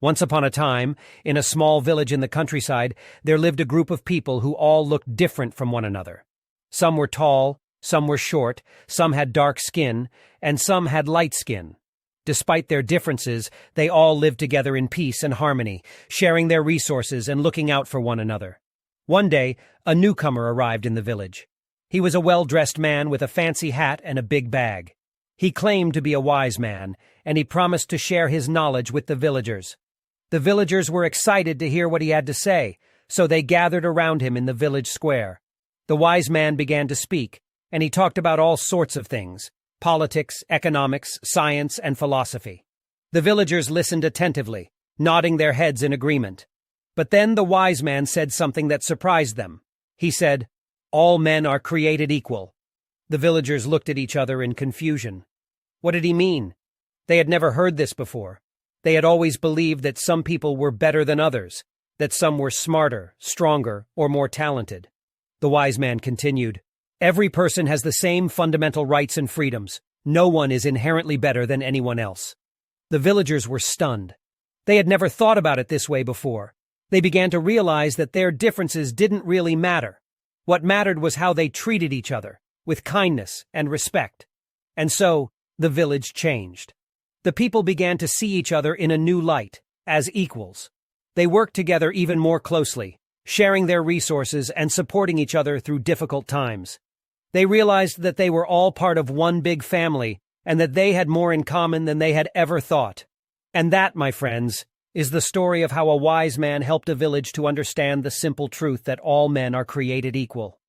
Once upon a time, in a small village in the countryside, there lived a group of people who all looked different from one another. Some were tall, some were short, some had dark skin, and some had light skin. Despite their differences, they all lived together in peace and harmony, sharing their resources and looking out for one another. One day, a newcomer arrived in the village. He was a well-dressed man with a fancy hat and a big bag. He claimed to be a wise man, and he promised to share his knowledge with the villagers. The villagers were excited to hear what he had to say, so they gathered around him in the village square. The wise man began to speak, and he talked about all sorts of things: politics, economics, science, and philosophy. The villagers listened attentively, nodding their heads in agreement. But then the wise man said something that surprised them. He said, "All men are created equal." The villagers looked at each other in confusion. What did he mean? They had never heard this before. They had always believed that some people were better than others, that some were smarter, stronger, or more talented. The wise man continued, "Every person has the same fundamental rights and freedoms. No one is inherently better than anyone else." The villagers were stunned. They had never thought about it this way before. They began to realize that their differences didn't really matter. What mattered was how they treated each other, with kindness and respect. And so, the village changed. The people began to see each other in a new light, as equals. They worked together even more closely, sharing their resources and supporting each other through difficult times. They realized that they were all part of one big family, and that they had more in common than they had ever thought. And that, my friends, is the story of how a wise man helped a village to understand the simple truth that all men are created equal.